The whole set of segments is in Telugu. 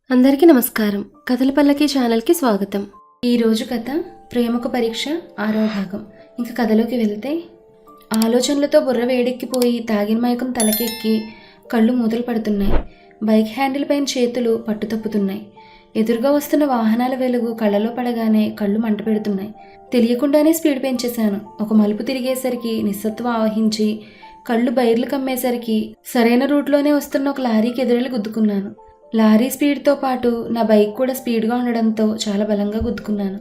అందరికీ నమస్కారం. కథల పల్లకి ఛానల్కి స్వాగతం. ఈరోజు కథ ప్రేమకు పరీక్ష 6వ భాగం. ఇంకా కథలోకి వెళ్తే, ఆలోచనలతో బుర్ర వేడెక్కిపోయి తాగిన మైకం తలకెక్కి కళ్ళు మూతలు పడుతున్నాయి. బైక్ హ్యాండిల్ పైన చేతులు పట్టుతప్పుతున్నాయి. ఎదురుగా వస్తున్న వాహనాల వెలుగు కళ్ళలో పడగానే కళ్ళు మంట పెడుతున్నాయి. తెలియకుండానే స్పీడ్ పెంచేశాను. ఒక మలుపు తిరిగేసరికి నిస్సత్వం ఆవహించి కళ్ళు బైర్లు కమ్మేసరికి సరైన రూట్లోనే వస్తున్న ఒక లారీకి ఎదురెళ్ళి గుద్దుకున్నాను. లారీ స్పీడ్తో పాటు నా బైక్ కూడా స్పీడ్గా ఉండడంతో చాలా బలంగా గుద్దుకున్నాను.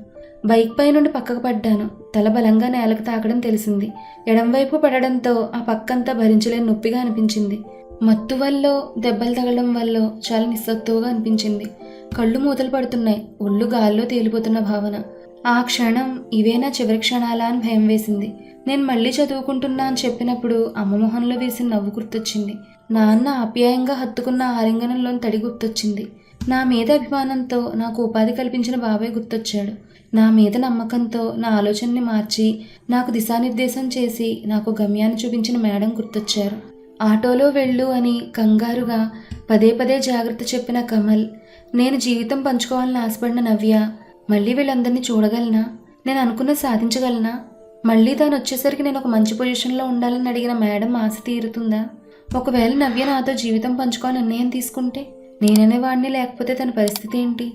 బైక్ పై నుండి పక్కకు పడ్డాను. తల బలంగా నేలకు తాకడం తెలిసింది. ఎడంవైపు పడడంతో ఆ పక్కంతా భరించలేని నొప్పిగా అనిపించింది. మత్తు వల్ల దెబ్బలు తగలడం వల్ల చాలా నిస్సత్తువుగా అనిపించింది. కళ్ళు మూతలు పడుతున్నాయి. ఒళ్ళు గాల్లో తేలిపోతున్న భావన. ఆ క్షణం ఇవేనా చివరి క్షణాలా అని భయం వేసింది. నేను మళ్ళీ చదువుకుంటున్నా అని చెప్పినప్పుడు అమ్మ మొహంలో వేసిన నవ్వు గుర్తొచ్చింది. నాన్న ఆప్యాయంగా హత్తుకున్న ఆలింగనంలోని తడి గుర్తొచ్చింది. నా మీద అభిమానంతో నాకు ఉపాధి కల్పించిన బాబాయ్ గుర్తొచ్చాడు. నా మీద నమ్మకంతో నా ఆలోచనని మార్చి నాకు దిశానిర్దేశం చేసి నాకు గమ్యాన్ని చూపించిన మేడం గుర్తొచ్చారు. ఆటోలో వెళ్ళు అని కంగారుగా పదే పదే జాగ్రత్త చెప్పిన కమల్, నేను జీవితం పంచుకోవాలని ఆశపడిన నవ్య, మళ్ళీ వీళ్ళందరినీ చూడగలనా? నేను అనుకున్నది సాధించగలనా? మళ్ళీ తాను వచ్చేసరికి నేను ఒక మంచి పొజిషన్లో ఉండాలని అడిగిన మేడం ఆశ తీరుతుందా? ఒకవేళ నవ్య నాతో జీవితం పంచుకోవాలని నిర్ణయం తీసుకుంటే నేననే వాడిని, లేకపోతే తన పరిస్థితి ఏంటి?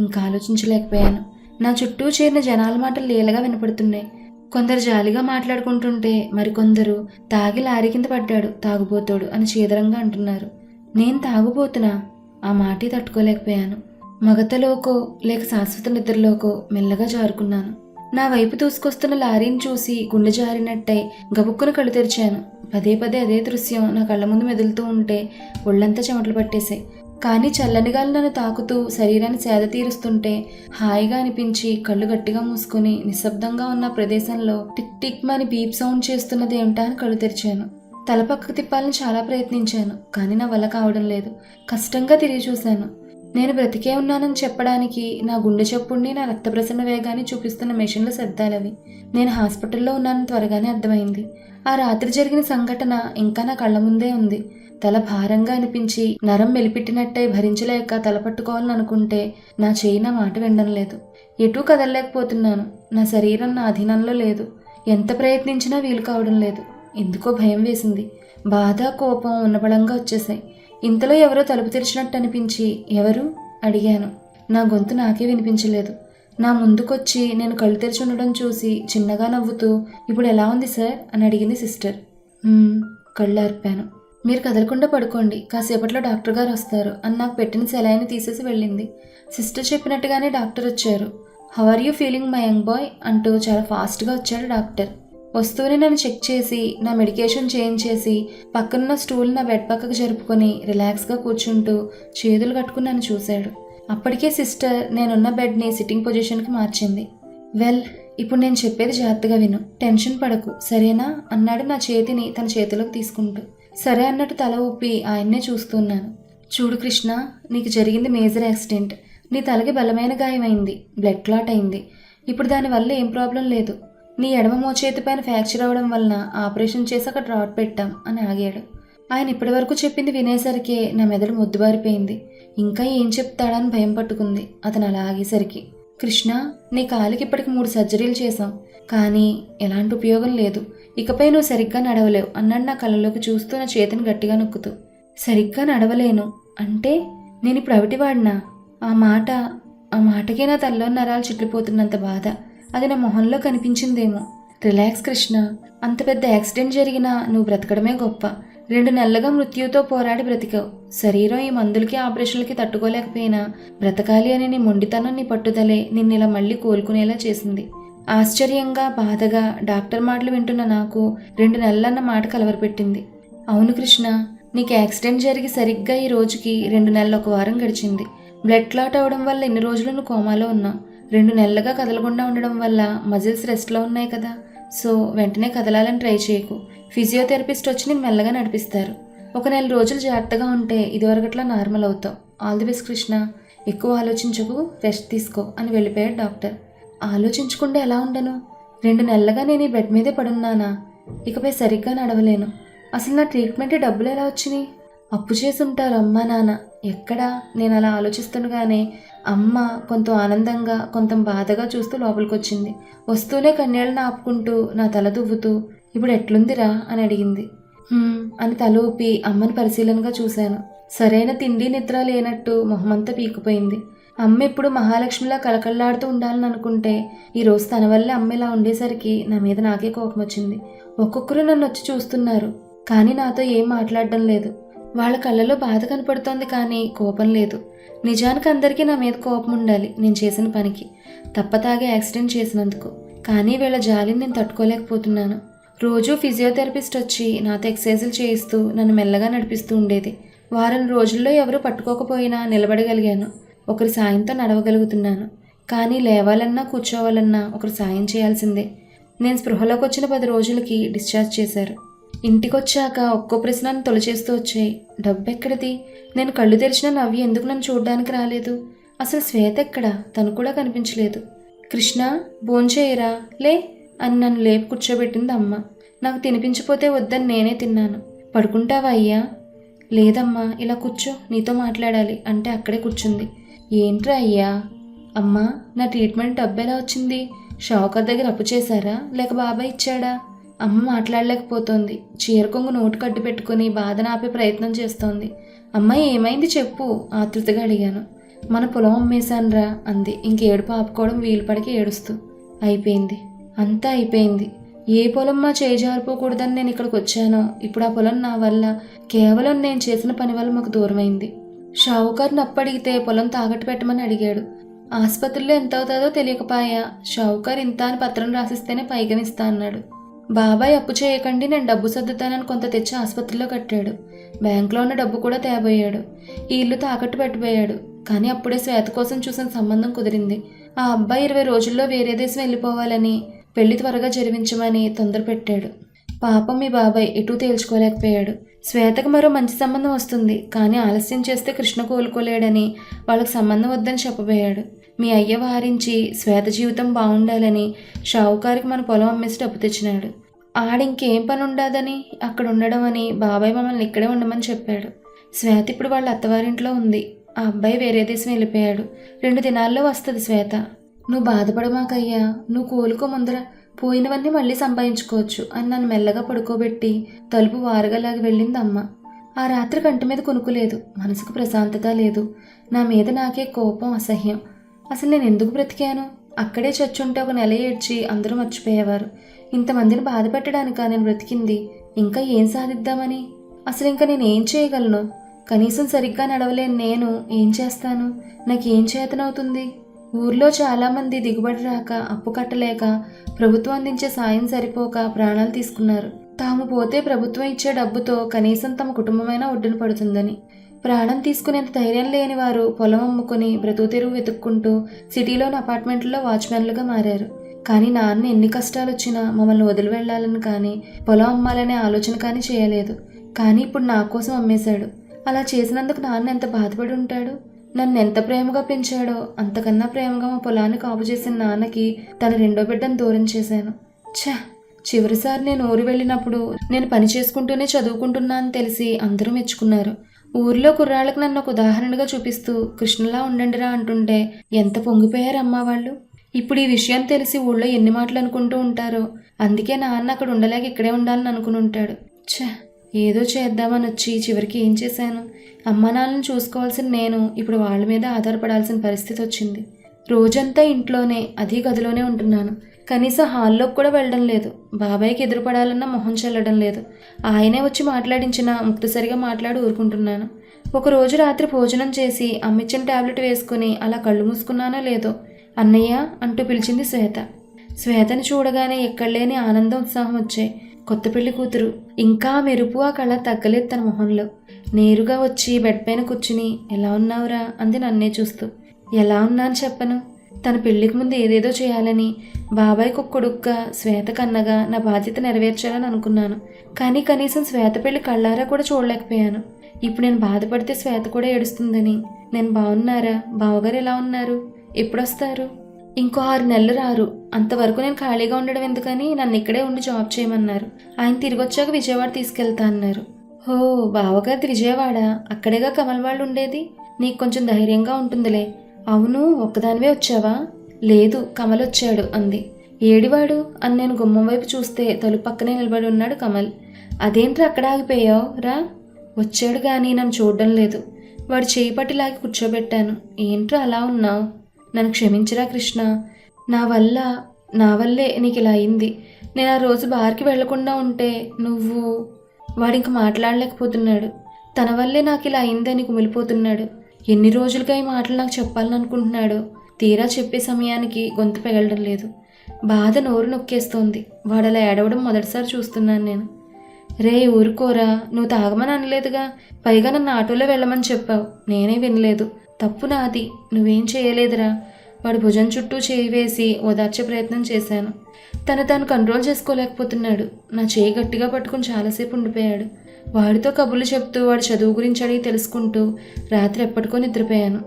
ఇంకా ఆలోచించలేకపోయాను. నా చుట్టూ చేరిన జనాల మాటలు లీలగా వినపడుతున్నాయి. కొందరు జాలిగా మాట్లాడుకుంటుంటే మరికొందరు తాగి లారీ కింద పడ్డాడు, తాగుబోతోడు అని చీదరంగా అంటున్నారు. నేను తాగుబోతున్నా? ఆ మాటే తట్టుకోలేకపోయాను. మగతలోకో లేక శాశ్వత నిద్రలోకో మెల్లగా జారుకున్నాను. నా వైపు దూసుకొస్తున్న లారీని చూసి గుండె జారినట్టై గబుక్కున కళ్ళు తెరిచాను. పదే పదే అదే దృశ్యం నా కళ్ళ ముందు మెదులుతూ ఉంటే ఒళ్ళంతా చెమటలు పట్టేశాయి. కానీ చల్లని గాలి నన్ను తాకుతూ శరీరాన్ని సేద తీరుస్తుంటే హాయిగా అనిపించి కళ్ళు గట్టిగా మూసుకొని నిశ్శబ్దంగా ఉన్న ప్రదేశంలో టిక్ టిక్ మని బీప్ సౌండ్ చేస్తున్నది ఏమిటా అని కళ్ళు తెరిచాను. తల పక్కకు తిప్పాలని చాలా ప్రయత్నించాను, కానీ నా వల్ల కావడం లేదు. కష్టంగా తిరిగి చూశాను. నేను బ్రతికే ఉన్నానని చెప్పడానికి నా గుండె చప్పుడిని, నా రక్త ప్రసరణ వేగాన్ని చూపిస్తున్న మెషిన్ల శబ్దాలవి. నేను హాస్పిటల్లో ఉన్నానని త్వరగానే అర్థమైంది. ఆ రాత్రి జరిగిన సంఘటన ఇంకా నా కళ్ళ ముందే ఉంది. తల భారంగా అనిపించి నరం మెలిపెట్టినట్టయి భరించలేక తల పట్టుకోవాలని అనుకుంటే నా చేయి నా మాట వినడం లేదు. ఎటూ కదలలేకపోతున్నాను. నా శరీరం నా అధీనంలో లేదు. ఎంత ప్రయత్నించినా వీలు కావడం లేదు. ఎందుకో భయం వేసింది. బాధ, కోపం ఉన్నపళంగా వచ్చేసాయి. ఇంతలో ఎవరో తలుపు తెరిచినట్టు అనిపించి ఎవరు అడిగాను. నా గొంతు నాకే వినిపించలేదు. నా ముందుకొచ్చి నేను కళ్ళు తెరిచి ఉండడం చూసి చిన్నగా నవ్వుతూ, ఇప్పుడు ఎలా ఉంది సార్ అని అడిగింది సిస్టర్. కళ్ళు అర్పాను. మీరు కదలకుండా పడుకోండి, కాసేపట్లో డాక్టర్ గారు వస్తారు అని నాకు పెట్టిన సెలైన్ తీసేసి వెళ్ళింది. సిస్టర్ చెప్పినట్టుగానే డాక్టర్ వచ్చారు. How are you feeling my young boy అంటూ చాలా ఫాస్ట్గా వచ్చాడు డాక్టర్. వస్తూనే నన్ను చెక్ చేసి నా మెడికేషన్ చేంజ్ చేసి పక్కనున్న స్టూల్ నా బెడ్ పక్కకు జరుపుకొని రిలాక్స్గా కూర్చుంటూ చేతులు కట్టుకుని నన్ను చూశాడు. అప్పటికే సిస్టర్ నేనున్న బెడ్ని సిట్టింగ్ పొజిషన్కి మార్చింది. వెల్, ఇప్పుడు నేను చెప్పేది జాగ్రత్తగా విను, టెన్షన్ పడకు, సరేనా అన్నాడు నా చేతిని తన చేతిలోకి తీసుకుంటూ. సరే అన్నట్టు తల ఊపి ఆయన్నే చూస్తున్నాను. చూడు కృష్ణ, నీకు జరిగింది మేజర్ యాక్సిడెంట్. నీ తలకి బలమైన గాయమైంది, బ్లడ్ క్లాట్ అయింది. ఇప్పుడు దానివల్ల ఏం ప్రాబ్లం లేదు. నీ ఎడమ మోచేతి పైన ఫ్రాక్చర్ అవ్వడం వలన ఆపరేషన్ చేసి అక్కడ డ్రాట్ పెట్టాం అని ఆగాడు. ఆయన ఇప్పటి వరకు చెప్పింది వినేసరికి నా మెదడు మొద్దుబారిపోయింది. ఇంకా ఏం చెప్తాడని భయం పట్టుకుంది అతను అలా ఆగేసరికి. కృష్ణ, నీ కాలికి ఇప్పటికి 3 సర్జరీలు చేశాం, కానీ ఎలాంటి ఉపయోగం లేదు. ఇకపై నువ్వు సరిగ్గా నడవలేవు అన్నాడు నా కళ్ళలోకి చూస్తూ నా చేతిని గట్టిగా నొక్కుతూ. సరిగ్గా నడవలేను అంటే నేను ఇప్పుడు అవిటివాడినా? ఆ మాటకే నా తలలో నరాలు చిట్లిపోతున్నంత బాధ. అది నా మొహంలో కనిపించిందేమో. రిలాక్స్ కృష్ణ, అంత పెద్ద యాక్సిడెంట్ జరిగినా నువ్వు బ్రతకడమే గొప్ప. 2 నెలలుగా మృత్యువుతో పోరాడి బ్రతికావు. శరీరం ఈ మందులకి ఆపరేషన్లకి తట్టుకోలేకపోయినా బ్రతకాలి అని నీ మొండితనం, నీ పట్టుదలే నిన్ను ఇలా మళ్ళీ కోలుకునేలా చేసింది. ఆశ్చర్యంగా, బాధగా డాక్టర్ మాటలు వింటున్న నాకు 2 నెలలన్న మాట కలవరపెట్టింది. అవును కృష్ణ, నీకు యాక్సిడెంట్ జరిగి సరిగ్గా ఈ రోజుకి 2 నెలలు 1 వారం గడిచింది. బ్లడ్ క్లాట్ అవ్వడం వల్ల ఇన్ని రోజులు నువ్వు కోమాలో ఉన్నావు. 2 నెలలుగా కదలకుండా ఉండడం వల్ల మజిల్స్ రెస్ట్లో ఉన్నాయి కదా. సో వెంటనే కదలాలని ట్రై చేయకు. ఫిజియోథెరపిస్ట్ వచ్చి నేను మెల్లగా నడిపిస్తారు. 1 నెల రోజులు జాగ్రత్తగా ఉంటే ఇదివరకట్లా నార్మల్ అవుతావు. All the best Krishna. ఎక్కువ ఆలోచించకు, రెస్ట్ తీసుకో అని వెళ్ళిపోయాడు డాక్టర్. ఆలోచించకుండా ఎలా ఉండను? 2 నెలలుగా నేను ఈ బెడ్ మీదే పడున్నానా? ఇకపై సరిగ్గా నడవలేను. అసలు నా ట్రీట్మెంట్ డబ్బులు ఎలా వచ్చినాయి? అప్పు చేసుంటారు అమ్మా నాన్న. ఎక్కడా? నేను అలా ఆలోచిస్తుండగానే అమ్మ కొంత ఆనందంగా కొంత బాధగా చూస్తూ లోపలికొచ్చింది. వస్తూనే కన్నీళ్ళని ఆపుకుంటూ నా తల దువ్వుతూ ఇప్పుడు ఎట్లుందిరా అని అడిగింది. అని తల ఊపి అమ్మని పరిశీలనగా చూశాను. సరైన తిండి నిద్ర లేనట్టు మొహమంతా పీకిపోయింది. అమ్మ ఎప్పుడు మహాలక్ష్మిలా కళకళలాడుతూ ఉండాలని అనుకుంటే ఈరోజు తన వల్లే అమ్మ ఇలా ఉండేసరికి నా మీద నాకే కోపం వచ్చింది. ఒక్కొక్కరు నన్ను వచ్చి చూస్తున్నారు, కానీ నాతో ఏం మాట్లాడడం లేదు. వాళ్ళ కళ్ళలో బాధ కనపడుతోంది కానీ కోపం లేదు. నిజానికి అందరికీ నా మీద కోపం ఉండాలి నేను చేసిన పనికి, తప్పతాగే యాక్సిడెంట్ చేసినందుకు. కానీ వీళ్ళ జాలిని నేను తట్టుకోలేకపోతున్నాను. రోజూ ఫిజియోథెరపిస్ట్ వచ్చి నాతో ఎక్సర్సైజులు చేయిస్తూ నన్ను మెల్లగా నడిపిస్తూ ఉండేది. వారం రోజుల్లో ఎవరూ పట్టుకోకపోయినా నిలబడగలిగాను. ఒకరి సాయంతో నడవగలుగుతున్నాను. కానీ లేవాలన్నా కూర్చోవాలన్నా ఒకరు సాయం చేయాల్సిందే. నేను స్పృహలోకి వచ్చిన 10 రోజులకి డిశ్చార్జ్ చేశారు. ఇంటికొచ్చాక ఒక్కో ప్రశ్నను తొలిచేస్తూ వచ్చాయి. డబ్బెక్కడిది? నేను కళ్ళు తెరిచిన నవ్వి ఎందుకు నన్ను చూడ్డానికి రాలేదు? అసలు శ్వేత ఎక్కడా? తను కూడా కనిపించలేదు. కృష్ణ, భోంచేయరా లే అని నన్ను లేపు కూర్చోబెట్టింది అమ్మ. నాకు తినిపించిపోతే వద్దని నేనే తిన్నాను. పడుకుంటావా అయ్యా? లేదమ్మా, ఇలా కూర్చో, నీతో మాట్లాడాలి అంటే అక్కడే కూర్చుంది. ఏంట్రా అయ్యా? అమ్మా, నా ట్రీట్మెంట్ డబ్బు ఎలా వచ్చింది? షావుకర్ దగ్గర అప్పు చేశారా లేక బాబాయ్ ఇచ్చాడా? అమ్మ మాట్లాడలేకపోతోంది. చీర కొంగు నోటు కడ్డు పెట్టుకుని బాధను ఆపే ప్రయత్నం చేస్తోంది. అమ్మ ఏమైంది చెప్పు ఆతృతగా అడిగాను. మన పొలం అమ్మేశాన్రా అంది ఇంకేడుపు ఆపుకోవడం వీలు పడికి ఏడుస్తూ. అయిపోయింది, అంతా అయిపోయింది. ఏ పొలం మా చేజారిపోకూడదని నేను ఇక్కడికి వచ్చానో ఇప్పుడు ఆ పొలం నా వల్ల, కేవలం నేను చేసిన పని వల్ల మాకు దూరమైంది. షావుకారుని అప్పడిగితే పొలం తాకట్టు పెట్టమని అడిగాడు. ఆసుపత్రిలో ఎంత అవుతుందో తెలియకపాయా. షావుకారు ఇంత అని పత్రం రాసిస్తేనే పైగనిస్తా అన్నాడు. బాబాయ్ అప్పు చేయకండి, నేను డబ్బు సర్దుతానని కొంత తెచ్చి ఆసుపత్రిలో కట్టాడు. బ్యాంకులో ఉన్న డబ్బు కూడా తేబోయాడు. ఈ ఇల్లు తాకట్టు పెట్టబోయాడు. కానీ అప్పుడే శ్వేత కోసం చూసిన సంబంధం కుదిరింది. ఆ అబ్బాయి 20 రోజుల్లో వేరే దేశం వెళ్ళిపోవాలని, పెళ్లి త్వరగా జరిపించమని తొందర పెట్టాడు. పాపం మీ బాబాయ్ ఎటూ తేల్చుకోలేకపోయాడు. శ్వేతకు మరో మంచి సంబంధం వస్తుంది, కానీ ఆలస్యం చేస్తే కృష్ణ కోలుకోలేడని వాళ్ళకి సంబంధం వద్దని చెప్పబోయాడు. మీ అయ్య వారించి శ్వేత జీవితం బాగుండాలని షావుకారికి మన పొలం అమ్మేసి డబ్బు తెచ్చినాడు. ఆడింకేం పని ఉండదని అక్కడ ఉండడం అని బాబాయ్ మమ్మల్ని ఇక్కడే ఉండమని చెప్పాడు. శ్వేత ఇప్పుడు వాళ్ళ అత్తవారింట్లో ఉంది. ఆ అబ్బాయి వేరే దేశం వెళ్ళిపోయాడు. 2 దినాల్లో వస్తుంది శ్వేత. నువ్వు బాధపడమాకయ్యా, నువ్వు కోలుకో, ముందర పోయినవన్నీ మళ్ళీ సంపాదించుకోవచ్చు అని నన్ను మెల్లగా పడుకోబెట్టి తలుపు వారగలాగి వెళ్ళింది అమ్మ. ఆ రాత్రి కంటి మీద కొనుక్కులేదు, మనసుకు ప్రశాంతత లేదు. నా మీద నాకే కోపం, అసహ్యం. అసలు నేను ఎందుకు బ్రతికాను? అక్కడే చచ్చుంటే 1 నెల ఏడ్చి అందరూ మర్చిపోయేవారు. ఇంతమందిని బాధ పెట్టడానికా నేను బ్రతికింది? ఇంకా ఏం సాధిద్దామని? అసలు ఇంకా నేనేం చేయగలను? కనీసం సరిగ్గా నడవలేని నేను ఏం చేస్తాను? నాకేం చేతనవుతుంది? ఊర్లో చాలామంది దిగుబడి రాక, అప్పు కట్టలేక, ప్రభుత్వం అందించే సాయం సరిపోక ప్రాణాలు తీసుకున్నారు. తాము పోతే ప్రభుత్వం ఇచ్చే డబ్బుతో కనీసం తమ కుటుంబమైనా ఒడ్డున పడుతుందని. ప్రాణం తీసుకునేంత ధైర్యం లేని వారు పొలం అమ్ముకుని బ్రతుకు తెరువు వెతుక్కుంటూ సిటీలోని అపార్ట్మెంట్లలో వాచ్మెన్లుగా మారారు. కానీ నాన్న ఎన్ని కష్టాలు వచ్చినా మమ్మల్ని వదిలి వెళ్లాలని కానీ, పొలం అమ్మాలనే ఆలోచన కానీ చేయలేదు. కానీ ఇప్పుడు నా కోసం అమ్మేశాడు. అలా చేసినందుకు నాన్న ఎంత బాధపడి ఉంటాడు? నన్ను ఎంత ప్రేమగా పెంచాడో అంతకన్నా ప్రేమగా మా పొలాన్ని కాపు చేసిన నాన్నకి తన 2వ బిడ్డను దూరం చేశాను. చివరిసారి నేను ఊరు వెళ్ళినప్పుడు నేను పని చేసుకుంటూనే చదువుకుంటున్నా అని తెలిసి అందరూ మెచ్చుకున్నారు. ఊరిలో కుర్రాళ్ళకి నన్ను ఒక ఉదాహరణగా చూపిస్తూ కృష్ణలా ఉండండిరా అంటుంటే ఎంత పొంగిపోయారమ్మా వాళ్ళు. ఇప్పుడు ఈ విషయం తెలిసి ఊళ్ళో ఎన్ని మాటలు అనుకుంటూ ఉంటారో. అందుకే నాన్న అక్కడ ఉండలేక ఇక్కడే ఉండాలని అనుకుని ఉంటాడు. ఏదో చేద్దామని వచ్చి చివరికి ఏం చేశాను? అమ్మ నాన్నని చూసుకోవాల్సిన నేను ఇప్పుడు వాళ్ళ మీద ఆధారపడాల్సిన పరిస్థితి వచ్చింది. రోజంతా ఇంట్లోనే, అదే గదిలోనే ఉంటున్నాను. కనీసం హాల్లోకి కూడా వెళ్ళడం లేదు. బాబాయ్కి ఎదురుపడాలన్నా మొహం చెల్లడం లేదు. ఆయనే వచ్చి మాట్లాడించినా ముక్తసరిగా మాట్లాడి ఊరుకుంటున్నాను. ఒకరోజు రాత్రి భోజనం చేసి అమ్మిచ్చిన టాబ్లెట్ వేసుకుని అలా కళ్ళు మూసుకున్నానో లేదో అన్నయ్య అంటూ పిలిచింది శ్వేత. శ్వేతని చూడగానే ఎక్కడలేని ఆనందం, ఉత్సాహం వచ్చాయి. కొత్త పెళ్లి కూతురు. ఇంకా మెరుపు ఆ కళ తగ్గలేదు తన మొహంలో. నేరుగా వచ్చి బెడ్ పైన కూర్చుని ఎలా ఉన్నావురా అంది నన్నే చూస్తూ. ఎలా ఉన్నాను చెప్పను. తన పెళ్లికి ముందు ఏదేదో చేయాలని, బాబాయ్కి ఒక కొడుకుగా, శ్వేత కన్నగా నా బాధ్యత నెరవేర్చాలని అనుకున్నాను. కానీ కనీసం శ్వేత పెళ్లి కళ్ళారా కూడా చూడలేకపోయాను. ఇప్పుడు నేను బాధపడితే శ్వేత కూడా ఏడుస్తుందని. నేను బాగున్నారా? బావగారు ఎలా ఉన్నారు? ఎప్పుడొస్తారు? ఇంకో 6 నెలలు రారు. అంతవరకు నేను ఖాళీగా ఉండడం ఎందుకని నన్ను ఇక్కడే ఉండి జాబ్ చేయమన్నారు. ఆయన తిరిగి వచ్చాక విజయవాడ తీసుకెళ్తా అన్నారు. హో, బావగారిది విజయవాడ, అక్కడేగా కమల్ వాళ్ళు ఉండేది. నీకు కొంచెం ధైర్యంగా ఉంటుందిలే. అవును, ఒక్కదానివే వచ్చావా? లేదు, కమల్ వచ్చాడు అంది. ఏడివాడు అని నేను గుమ్మం వైపు చూస్తే తలుపు పక్కనే నిలబడి ఉన్నాడు కమల్. అదేంట్రా అక్కడ ఆగిపోయావు? రా. వచ్చాడు కానీ నన్ను చూడడం లేదు. వాడు చేయి పట్టి లాగి కూర్చోబెట్టాను. ఏంట్రా అలా ఉన్నావు? నన్ను క్షమించరా కృష్ణ. నా వల్లే నీకు ఇలా అయింది. నేను ఆ రోజు బార్కి వెళ్లకుండా ఉంటే నువ్వు... వాడింక మాట్లాడలేకపోతున్నాడు. తన వల్లే నాకు ఇలా అయిందని కుమిలిపోతున్నాడు. ఎన్ని రోజులుగా ఈ మాటలు నాకు చెప్పాలని అనుకుంటున్నాడు. తీరా చెప్పే సమయానికి గొంతు పెగలడం లేదు. బాధ నోరు నొక్కేస్తోంది. వాడలా ఏడవడం మొదటిసారి చూస్తున్నాను నేను. రే ఊరుకోరా, నువ్వు తాగమని అనలేదుగా. పైగా నన్ను ఆటోలో వెళ్ళమని చెప్పావు. నేనే వినలేదు. తప్పు నాది, నువ్వేం చేయలేదురా. వాడి భుజం చుట్టూ చేయి వేసి ఓదార్చే ప్రయత్నం చేశాను. తాను కంట్రోల్ చేసుకోలేకపోతున్నాడు. నా చేయి గట్టిగా పట్టుకుని చాలాసేపు ఉండిపోయాడు. వాడితో కబుర్లు చెప్తూ వాడి చదువు గురించి అడిగి తెలుసుకుంటూ రాత్రి ఎప్పటికో నిద్రపోయాను.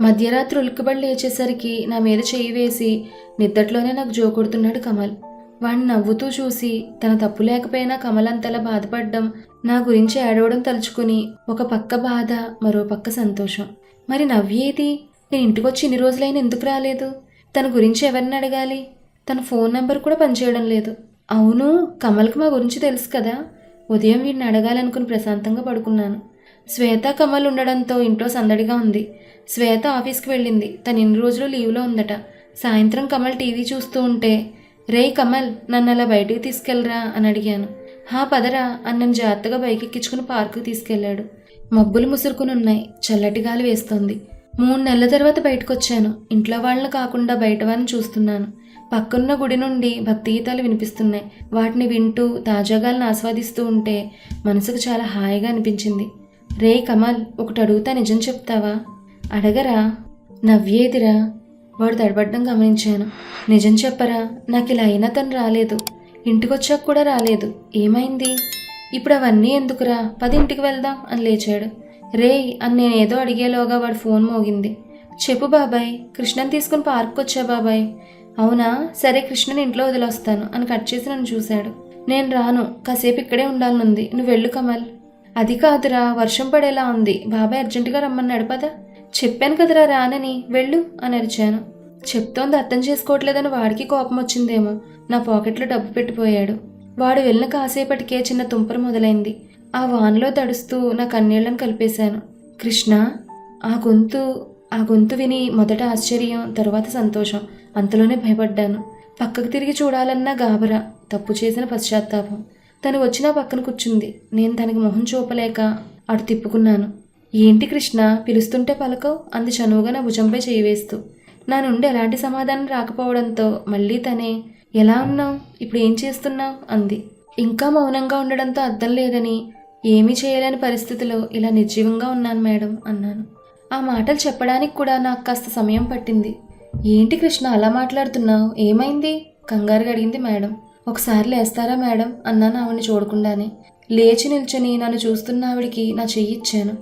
మధ్యరాత్రి ఉలిక్కిబడి లేచేసరికి నా మీద చేయి వేసి నిద్దట్లోనే నాకు జోకొడుతున్నాడు కమల్. వాడిని నవ్వుతూ చూసి తన తప్పు లేకపోయినా కమల్ అంతలా బాధపడ్డం, నా గురించి ఏడవడం తలుచుకుని ఒక పక్క బాధ, మరో పక్క సంతోషం. మరి నవ్యేది? నేను ఇంటికొచ్చి ఇన్ని రోజులైనా ఎందుకు రాలేదు? తన గురించి ఎవరిని అడగాలి? తన ఫోన్ నెంబర్ కూడా పనిచేయడం లేదు. అవును, కమల్కి మా గురించి తెలుసు కదా. ఉదయం వీడిని అడగాలనుకుని ప్రశాంతంగా పడుకున్నాను. శ్వేత, కమల్ ఉండడంతో ఇంట్లో సందడిగా ఉంది. శ్వేత ఆఫీస్కి వెళ్ళింది. తను ఇన్ని రోజులు లీవ్లో ఉందట. సాయంత్రం కమల్ టీవీ చూస్తూ ఉంటే, రే కమల్, నన్ను అలా బయటికి తీసుకెళ్ళరా అని అడిగాను. హా పదరా అని నన్ను జాగ్రత్తగా బైక్ ఎక్కించుకుని పార్కుకి తీసుకెళ్లాడు. మబ్బులు ముసురుకుని ఉన్నాయి. చల్లటి గాలి వేస్తోంది. 3 నెలల తర్వాత బయటకు వచ్చాను. ఇంట్లో వాళ్ళని కాకుండా బయట వారిని చూస్తున్నాను. పక్కన్న గుడి నుండి భక్తి గీతాలు వినిపిస్తున్నాయి. వాటిని వింటూ తాజాగాలను ఆస్వాదిస్తూ ఉంటే మనసుకు చాలా హాయిగా అనిపించింది. రే కమల్, ఒకటి అడుగుతా, నిజం చెప్తావా? అడగరా. నవ్యేదిరా. వాడు తడబడ్డం గమనించాను. నిజం చెప్పరా, నాకు ఇలా అయినా తను రాలేదు. ఇంటికొచ్చాక కూడా రాలేదు. ఏమైంది? ఇప్పుడు అవన్నీ ఎందుకురా, 10 ఇంటికి వెళ్దాం అని లేచాడు. రే అని నేనేదో అడిగేలోగా వాడు ఫోన్ మోగింది. చెప్పు బాబాయ్, కృష్ణని తీసుకుని పార్క్కి వచ్చా బాబాయ్. అవునా, సరే కృష్ణని ఇంట్లో వదిలొస్తాను అని కట్ చేసి నన్ను చూశాడు. నేను రాను, కాసేపు ఇక్కడే ఉండాలనుంది. నువ్వు వెళ్ళు కమల్. అది కాదురా, వర్షం పడేలా ఉంది. బాబాయ్ అర్జెంటుగా రమ్మన్నాడు పదా. చెప్పాను కదరా రానని, వెళ్ళు అని అరిచాను. చెప్తోంది అర్థం చేసుకోవట్లేదని వాడికి కోపం వచ్చిందేమో. నా పాకెట్లో డబ్బు పెట్టిపోయాడు. వాడు వెళ్ళిన కాసేపటికే చిన్న తుంపర మొదలైంది. ఆ వానలో తడుస్తూ నా కన్నీళ్లను కలిపేశాను. కృష్ణ. ఆ గొంతు విని మొదట ఆశ్చర్యం, తరువాత సంతోషం. అంతలోనే భయపడ్డాను. పక్కకు తిరిగి చూడాలన్నా గాబరా, తప్పు చేసిన పశ్చాత్తాపం. తను వచ్చి నా పక్కన కూర్చుంది. నేను తనకి మొహం చూపలేక అటు తిప్పుకున్నాను. ఏంటి కృష్ణ, పిలుస్తుంటే పలకవు అంది చనువుగా నా భుజంపై చేయి వేస్తూ. నా నుండి ఎలాంటి సమాధానం రాకపోవడంతో మళ్ళీ తనే, ఎలా ఉన్నావు, ఇప్పుడు ఏం చేస్తున్నావు అంది. ఇంకా మౌనంగా ఉండడంతో అర్థం లేదని, ఏమీ చేయలేని పరిస్థితిలో ఇలా నిర్జీవంగా ఉన్నాను మేడం అన్నాను. ఆ మాటలు చెప్పడానికి కూడా నాకు కాస్త సమయం పట్టింది. ఏంటి కృష్ణ అలా మాట్లాడుతున్నావు, ఏమైంది కంగారుగా అడిగింది మేడం. ఒకసారి లేస్తారా మేడం అన్నాను ఆవిడని చూడకుండానే. లేచి నిల్చుని నన్ను చూస్తున్న ఆవిడికి నా చెయ్యి ఇచ్చాను.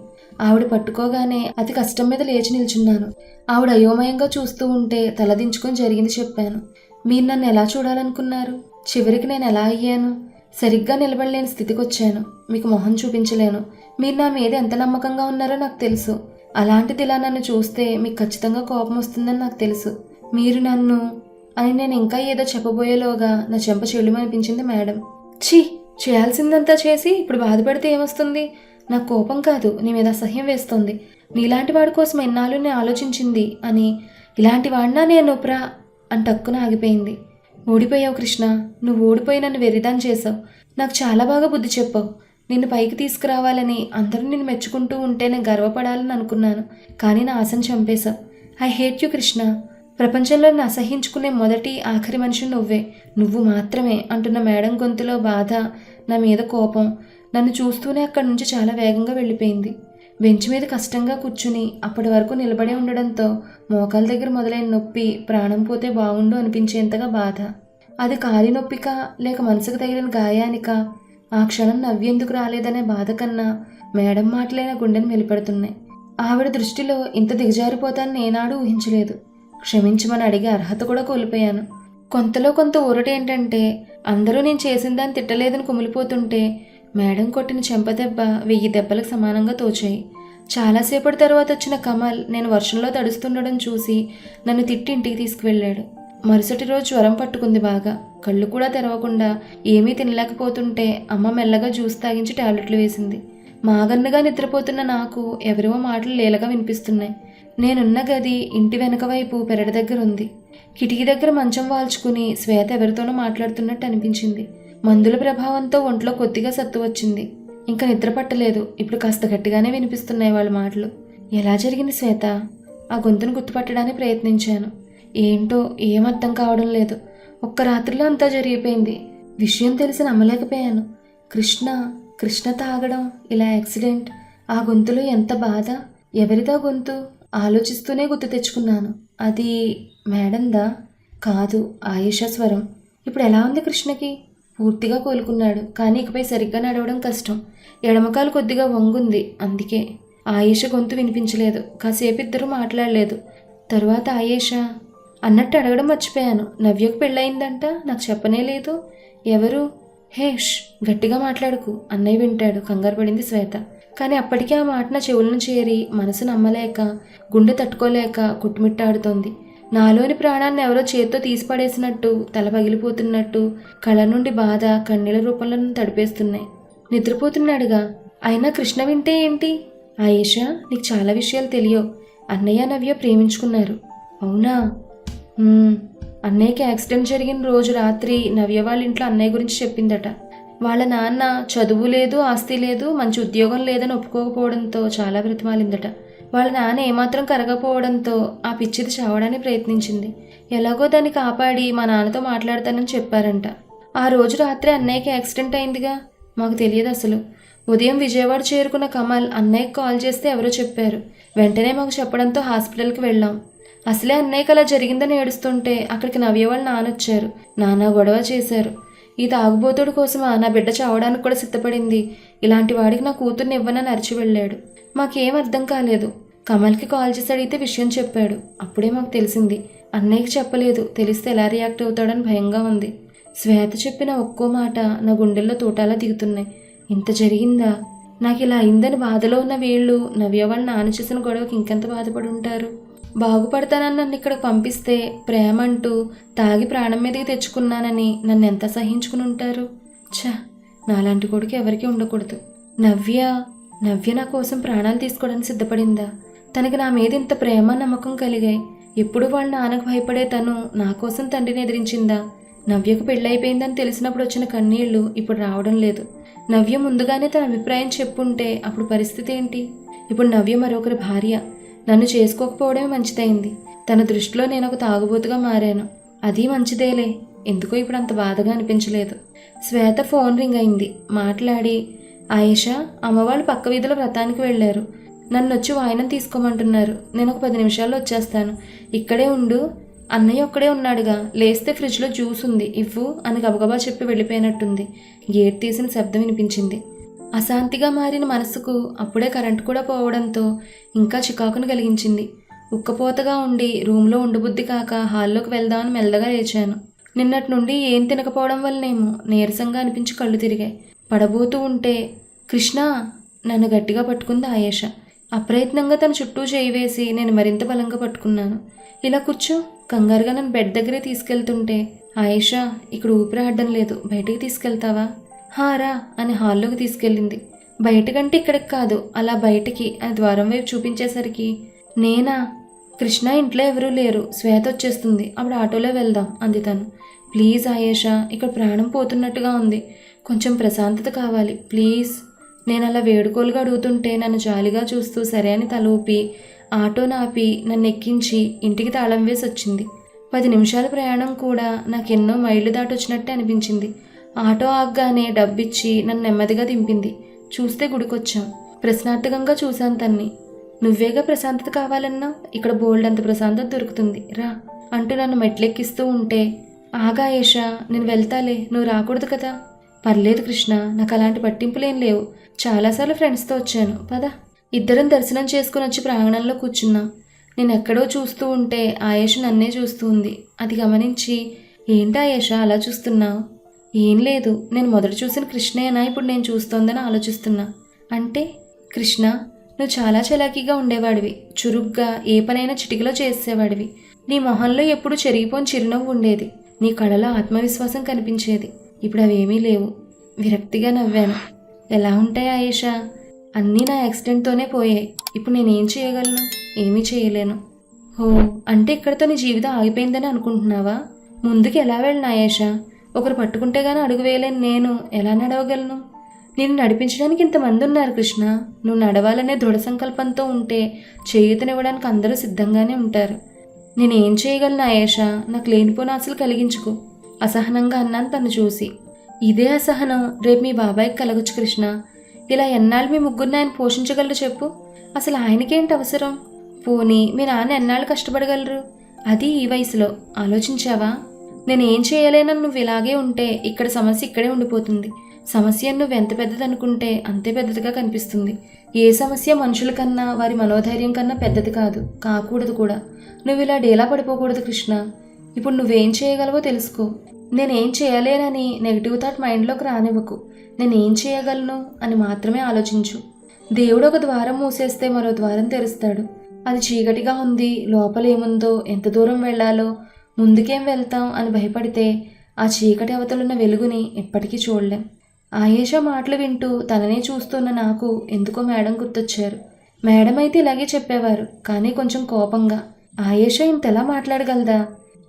ఆవిడ పట్టుకోగానే అతి కష్టం మీద లేచి నిల్చున్నాను. ఆవిడ అయోమయంగా చూస్తూ ఉంటే తలదించుకొని జరిగింది చెప్పాను. మీరు నన్ను ఎలా చూడాలనుకున్నారు? చివరికి నేను ఎలా అయ్యాను? సరిగ్గా నిలబడలేని స్థితికి వచ్చాను. మీకు మొహం చూపించలేను. మీరు నా మీద ఎంత నమ్మకంగా ఉన్నారో నాకు తెలుసు. అలాంటిది ఇలా నన్ను చూస్తే మీకు ఖచ్చితంగా కోపం వస్తుందని నాకు తెలుసు. మీరు నన్ను అని నేను ఇంకా ఏదో చెప్పబోయేలోగా నా చెంప చెల్లుమనిపించింది మేడం. ఛీ, చేయాల్సిందంతా చేసి ఇప్పుడు బాధపడితే ఏమొస్తుంది? నాకు కోపం కాదు, నీ మీద అసహ్యం వేస్తుంది. నీలాంటి వాడి కోసం ఎన్నాళ్ళు నేను ఆలోచించింది అని. ఇలాంటి వాడినా నేను అని టక్కున ఆగిపోయింది. ఓడిపోయావు కృష్ణ, నువ్వు ఓడిపోయి నన్ను వెర్రిదాన్ని చేసావు. నాకు చాలా బాగా బుద్ధి చెప్పావు. నిన్ను పైకి తీసుకురావాలని, అందరూ నిన్ను మెచ్చుకుంటూ ఉంటే నేను గర్వపడాలని అనుకున్నాను. కానీ నా ఆశను చంపేశావు. I hate you Krishna. ప్రపంచంలో నన్ను అసహించుకునే మొదటి ఆఖరి మనిషి నువ్వే, నువ్వు మాత్రమే అంటున్న మేడం గొంతులో బాధ, నా మీద కోపం. నన్ను చూస్తూనే అక్కడి నుంచి చాలా వేగంగా వెళ్ళిపోయింది. బెంచ్ మీద కష్టంగా కూర్చుని అప్పటి వరకు నిలబడే ఉండడంతో మోకాల దగ్గర మొదలైన నొప్పి ప్రాణం పోతే బాగుండు అనిపించేంతగా బాధ. అది కాలి నొప్పికా లేక మనసుకు తగిలిన గాయానికా? ఆ క్షణం నవ్వేందుకు రాలేదనే బాధ కన్నా మేడం మాటలైన గుండెను మెలిపెడుతున్నాయి. ఆవిడ దృష్టిలో ఇంత దిగజారిపోతానని నేనాడు ఊహించలేదు. క్షమించమని అడిగే అర్హత కూడా కోల్పోయాను. కొంత ఊరట ఏంటంటే అందరూ నేను చేసిన దాన్ని తిట్టలేదని కుమిలిపోతుంటే మేడం కొట్టిన చెంపదెబ్బ 1000 దెబ్బలకు సమానంగా తోచాయి. చాలాసేపటి తర్వాత వచ్చిన కమల్ నేను వర్షంలో తడుస్తుండడం చూసి నన్ను తిట్టి ఇంటికి తీసుకువెళ్ళాడు. మరుసటి రోజు జ్వరం పట్టుకుంది బాగా. కళ్ళు కూడా తెరవకుండా ఏమీ తినలేకపోతుంటే అమ్మ మెల్లగా జ్యూస్ తాగించి టాబ్లెట్లు వేసింది. మాగన్నుగా నిద్రపోతున్న నాకు ఎవరివో మాటలు లీలగా వినిపిస్తున్నాయి. నేనున్న గది ఇంటి వెనక వైపు పెరటి దగ్గర ఉంది. కిటికీ దగ్గర మంచం వాల్చుకుని శ్వేత ఎవరితోనో మాట్లాడుతున్నట్టు అనిపించింది. మందుల ప్రభావంతో ఒంట్లో కొద్దిగా సత్తు వచ్చింది. ఇంకా నిద్ర పట్టలేదు. ఇప్పుడు కాస్త గట్టిగానే వినిపిస్తున్నాయి వాళ్ళ మాటలు. ఎలా జరిగింది శ్వేత? ఆ గొంతును గుర్తుపట్టడానికి ప్రయత్నించాను. ఏంటో ఏం అర్థం కావడం లేదు. ఒక్క రాత్రిలో అంతా జరిగిపోయింది. విషయం తెలిసి నమ్మలేకపోయాను. కృష్ణ తాగడం, ఇలా యాక్సిడెంట్, ఆ గొంతులో ఎంత బాధ. ఎవరిదా గొంతు? ఆలోచిస్తూనే గుర్తు తెచ్చుకున్నాను. అది మేడందా? కాదు, ఆయేషా స్వరం. ఇప్పుడు ఎలా ఉంది కృష్ణకి? పూర్తిగా కోలుకున్నాడు, కానీ ఇకపై సరిగ్గా నడవడం కష్టం. ఎడమకాలు కొద్దిగా వంగుంది, అందుకే. ఆయేష గొంతు వినిపించలేదు. కాసేపు ఇద్దరు మాట్లాడలేదు. తరువాత ఆయేషా అన్నట్టు అడగడం మర్చిపోయాను. నవ్యకు పెళ్ళయిందంట, నాకు చెప్పనే లేదు. ఎవరు? హేష్, గట్టిగా మాట్లాడుకు, అన్నయ్య వింటాడు, కంగారు పడింది శ్వేత. కానీ అప్పటికే ఆ మాట నా చెవులను చేరి మనసు నమ్మలేక, గుండె తట్టుకోలేక కొట్టుమిట్టాడుతోంది. నాలోని ప్రాణాన్ని ఎవరో చేత్తో తీసిపడేసినట్టు, తల పగిలిపోతున్నట్టు, కళ్ళ నుండి బాధ కన్నీళ్ళ రూపంలో తడిపేస్తున్నాయి. నిద్రపోతున్నాడుగా, అయినా కృష్ణ వింటే ఏంటి? ఆయేషా, నీకు చాలా విషయాలు తెలియవు. అన్నయ్య నవ్య ప్రేమించుకున్నారు. అవునా? అన్నయ్యకి యాక్సిడెంట్ జరిగిన రోజు రాత్రి నవ్య వాళ్ళ ఇంట్లో అన్నయ్య గురించి చెప్పిందట. వాళ్ళ నాన్న చదువు లేదు, ఆస్తి లేదు, మంచి ఉద్యోగం లేదని ఒప్పుకోకపోవడంతో చాలా బ్రతిమాలిందట. వాళ్ళ నాన్న ఏమాత్రం కరగపోవడంతో ఆ పిచ్చిది చావడానికి ప్రయత్నించింది. ఎలాగో దాన్ని కాపాడి మా నాన్నతో మాట్లాడతానని చెప్పారంట. ఆ రోజు రాత్రి అన్నయ్యకి యాక్సిడెంట్ అయిందిగా. మాకు తెలియదు అసలు. ఉదయం విజయవాడ చేరుకున్న కమల్ అన్నయ్యకి కాల్ చేస్తే ఎవరో చెప్పారు. వెంటనే మాకు చెప్పడంతో హాస్పిటల్కి వెళ్ళాం. అసలే అన్నయ్యకి అలా జరిగిందని ఏడుస్తుంటే అక్కడికి నవ్య వాళ్ళ నాన్న వచ్చారు. నాన్న గొడవ చేశారు. ఈ తాగుబోతుడి కోసమా నా బిడ్డ చావడానికి కూడా సిద్ధపడింది. ఇలాంటి వాడికి నా కూతుర్ని ఇవ్వనని అరిచి వెళ్ళాడు. మాకేం అర్థం కాలేదు. కమల్కి కాల్ చేసి అడిగితే విషయం చెప్పాడు. అప్పుడే మాకు తెలిసింది. అన్నయ్యకి చెప్పలేదు. తెలిస్తే ఎలా రియాక్ట్ అవుతాడని భయంగా ఉంది. శ్వేత చెప్పిన ఒక్కో మాట నా గుండెల్లో తోటాలా దిగుతున్నాయి. ఇంత జరిగిందా? నాకు ఇలా అయిందని బాధలో ఉన్న వీళ్ళు నవ్య వాళ్ళ నాన్న చేసిన గొడవకి ఇంకెంత బాధపడి ఉంటారు. బాగుపడతానని నన్ను ఇక్కడికి పంపిస్తే ప్రేమంటూ తాగి ప్రాణం మీదకి తెచ్చుకున్నానని నన్ను ఎంత సహించుకుని ఉంటారు. నాలాంటి కొడుకు ఎవరికీ ఉండకూడదు. నవ్య నా కోసం ప్రాణాలు తీసుకోవడానికి సిద్ధపడిందా? తనకి నా మీద ఇంత ప్రేమ నమ్మకం కలిగాయి. ఎప్పుడు వాళ్ళ నాన్నకు భయపడే తను నా కోసం తండ్రిని ఎదిరించిందా? నవ్యకు పెళ్ళైపోయిందని తెలిసినప్పుడు వచ్చిన కన్నీళ్లు ఇప్పుడు రావడం లేదు. నవ్య ముందుగానే తన అభిప్రాయం చెప్పుంటే అప్పుడు పరిస్థితి ఏంటి? ఇప్పుడు నవ్య మరొకరి భార్య. నన్ను చేసుకోకపోవడమే మంచిదైంది. తన దృష్టిలో నేను ఒక తాగుబోతుగా మారాను. అది మంచిదేలే. ఎందుకో ఇప్పుడు అంత బాధగా అనిపించలేదు. శ్వేత ఫోన్ రింగ్ అయింది. మాట్లాడి, ఆయేషా, అమ్మవాళ్ళు పక్క వీధిలో వ్రతానికి వెళ్ళారు. నన్ను వచ్చి వాయినం తీసుకోమంటున్నారు. నేను ఒక 10 నిమిషాల్లో వచ్చేస్తాను. ఇక్కడే ఉండు. అన్నయ్య ఒక్కడే ఉన్నాడుగా. లేస్తే ఫ్రిడ్జ్లో జ్యూస్ ఉంది, ఇవ్వు అని గబగబా చెప్పి వెళ్ళిపోయినట్టుంది. గేట్ తీసిన శబ్దం వినిపించింది. అశాంతిగా మారిన మనసుకు అప్పుడే కరెంటు కూడా పోవడంతో ఇంకా చికాకును కలిగించింది. ఉక్కపోతగా ఉండి రూమ్లో ఉండబుద్ధి కాక హాల్లోకి వెళ్దామని మెల్లగా లేచాను. నిన్నటి నుండి ఏం తినకపోవడం వల్లనేమో నీరసంగా అనిపించి కళ్ళు తిరిగాయి. పడబోతూ ఉంటే కృష్ణ నన్ను గట్టిగా పట్టుకుంది ఆయేష. అప్రయత్నంగా తన చుట్టూ చేయి వేసి నేను మరింత బలంగా పట్టుకున్నాను. ఇలా కూర్చో. కంగారుగా నన్ను బెడ్ దగ్గరే తీసుకెళ్తుంటే, ఆయేషా, ఇక్కడ ఊపిరాడడం లేదు, బయటికి తీసుకెళ్తావా? హారా అని హాల్లోకి తీసుకెళ్ళింది. బయటకంటే ఇక్కడికి కాదు, అలా బయటికి అని ద్వారం వైపు చూపించేసరికి, నేనా? కృష్ణ ఇంట్లో ఎవరూ లేరు, శ్వేత వచ్చేస్తుంది, అప్పుడు ఆటోలో వెళ్దాం అంది తను. ప్లీజ్ ఆయేషా, ఇక్కడ ప్రాణం పోతున్నట్టుగా ఉంది, కొంచెం ప్రశాంతత కావాలి ప్లీజ్. నేను అలా వేడుకోలుగా అడుగుతుంటే నన్ను జాలిగా చూస్తూ సరే అని తల ఊపి ఆటో నాపి నన్ను ఎక్కించి ఇంటికి తాళం వేసి వచ్చింది. 10 నిమిషాల ప్రయాణం కూడా నాకెన్నో మైళ్ళు దాటొచ్చినట్టే అనిపించింది. ఆటో ఆగ్గానే డబ్బిచ్చి నన్ను నెమ్మదిగా దింపింది. చూస్తే గుడికొచ్చాం. ప్రశ్నార్థకంగా చూశాను తన్ని. నువ్వేగా ప్రశాంతత కావాలన్నా, ఇక్కడ బోల్డ్ అంత ప్రశాంతత దొరుకుతుంది, రా అంటూ నన్ను మెట్లెక్కిస్తూ ఉంటే, ఆగా ఆయేషా, నేను వెళ్తాలే, నువ్వు రాకూడదు కదా. పర్లేదు కృష్ణ, నాకు అలాంటి పట్టింపులేం లేవు, చాలాసార్లు ఫ్రెండ్స్తో వచ్చాను, పద. ఇద్దరం దర్శనం చేసుకుని వచ్చి ప్రాంగణంలో కూర్చున్నాం. నేను ఎక్కడో చూస్తూ ఉంటే ఆయేష నన్నే చూస్తూ ఉంది. అది గమనించి, ఏంటి ఆయేష అలా చూస్తున్నావు? ఏం లేదు, నేను మొదట చూసిన కృష్ణేనా ఇప్పుడు నేను చూస్తోందని ఆలోచిస్తున్నా. అంటే కృష్ణ, నువ్వు చాలా చలాకీగా ఉండేవాడివి, చురుగ్గా ఏ పనైనా చిటికలో చేసేవాడివి. నీ మొహంలో ఎప్పుడు చెరిగిపోని చిరునవ్వు ఉండేది, నీ కళలో ఆత్మవిశ్వాసం కనిపించేది. ఇప్పుడు అవేమీ లేవు. విరక్తిగా నవ్వాను. ఎలా ఉంటాయి ఆయేషా? అన్నీ నా యాక్సిడెంట్తోనే పోయాయి. ఇప్పుడు నేనేం చేయగలను? ఏమీ చేయలేను. ఓ, అంటే ఇక్కడితో నీ జీవితం ఆగిపోయిందని అనుకుంటున్నావా? ముందుకు ఎలా వెళ్ళను ఆయేషా? ఒకరు పట్టుకుంటే గానీ అడుగు వేయలేని నేను ఎలా నడవగలను? నిన్ను నడిపించడానికి ఇంతమంది ఉన్నారు కృష్ణ. నువ్వు నడవాలనే దృఢ సంకల్పంతో ఉంటే చేయూతనివ్వడానికి అందరూ సిద్ధంగానే ఉంటారు. నేనేం చేయగలను ఆయేషా? నాకు లేనిపోని ఆశలు కలిగించుకో, అసహనంగా అన్నాను తను చూసి. ఇదే అసహనం రేపు మీ బాబాయ్కి కలగొచ్చు కృష్ణ. ఇలా ఎన్నాళ్ళు మీ ముగ్గురిని ఆయన పోషించగలరు చెప్పు? అసలు ఆయనకేంటి అవసరం? పోనీ మీ నాన్న ఎన్నాళ్ళు కష్టపడగలరు? అది ఈ వయసులో ఆలోచించావా? నేనేం చేయలేనని నువ్వు ఇలాగే ఉంటే ఇక్కడ సమస్య ఇక్కడే ఉండిపోతుంది. సమస్య నువ్వు ఎంత పెద్దదనుకుంటే అంతే పెద్దదిగా కనిపిస్తుంది. ఏ సమస్య మనుషుల కన్నా వారి మనోధైర్యం కన్నా పెద్దది కాదు, కాకూడదు కూడా. నువ్వు ఇలా డేలా పడిపోకూడదు కృష్ణ. ఇప్పుడు నువ్వేం చేయగలవో తెలుసుకో. నేనేం చేయలేనని నెగిటివ్ థాట్ మైండ్లోకి రానివ్వకు. నేనేం చేయగలను అని మాత్రమే ఆలోచించు. దేవుడు ఒక ద్వారం మూసేస్తే మరో ద్వారం తెరుస్తాడు. అది చీకటిగా ఉంది, లోపలేముందో, ఎంత దూరం వెళ్ళాలో, ముందుకేం వెళ్తాం అని భయపడితే ఆ చీకటి అవతలున్న వెలుగుని ఎప్పటికీ చూడలేం. ఆయేషా మాటలు వింటూ తననే చూస్తున్న నాకు ఎందుకో మేడం గుర్తొచ్చారు. మేడం అయితే ఇలాగే చెప్పేవారు, కానీ కొంచెం కోపంగా. ఆయేషా ఇంతలా మాట్లాడగలదా?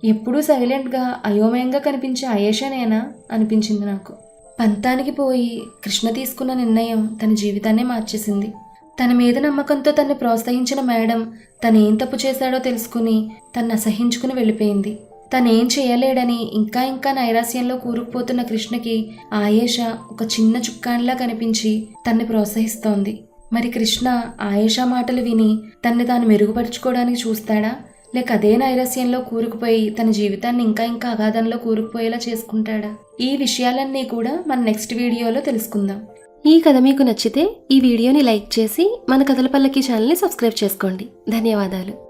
ఎప్పుడూ సైలెంట్గా అయోమయంగా కనిపించే ఆయేషానేనా అనిపించింది నాకు. పంతానికి పోయి కృష్ణ తీసుకున్న నిర్ణయం తన జీవితాన్నే మార్చేసింది. తన మీద నమ్మకంతో తన్ని ప్రోత్సహించిన మేడం తనేం తప్పు చేశాడో తెలుసుకుని తన్ని అసహించుకుని వెళ్ళిపోయింది. తనేం చేయలేడని ఇంకా ఇంకా నైరాస్యంలో కూరుకుపోతున్న కృష్ణకి ఆయేషా ఒక చిన్న చుక్కానిలా కనిపించి తన్ని ప్రోత్సహిస్తోంది. మరి కృష్ణ ఆయేషా మాటలు విని తన్ని తాను మెరుగుపరుచుకోవడానికి చూస్తాడా, లేక అదే నైరాస్యంలో కూరుకుపోయి తన జీవితాన్ని ఇంకా ఇంకా అగాధంలో కూరుకుపోయేలా చేసుకుంటాడా? ఈ విషయాలన్నీ కూడా మన నెక్స్ట్ వీడియోలో తెలుసుకుందాం. ఈ కథ మీకు నచ్చితే ఈ వీడియోని లైక్ చేసి మన కథల పల్లకి ఛానల్ని సబ్స్క్రైబ్ చేసుకోండి. ధన్యవాదాలు.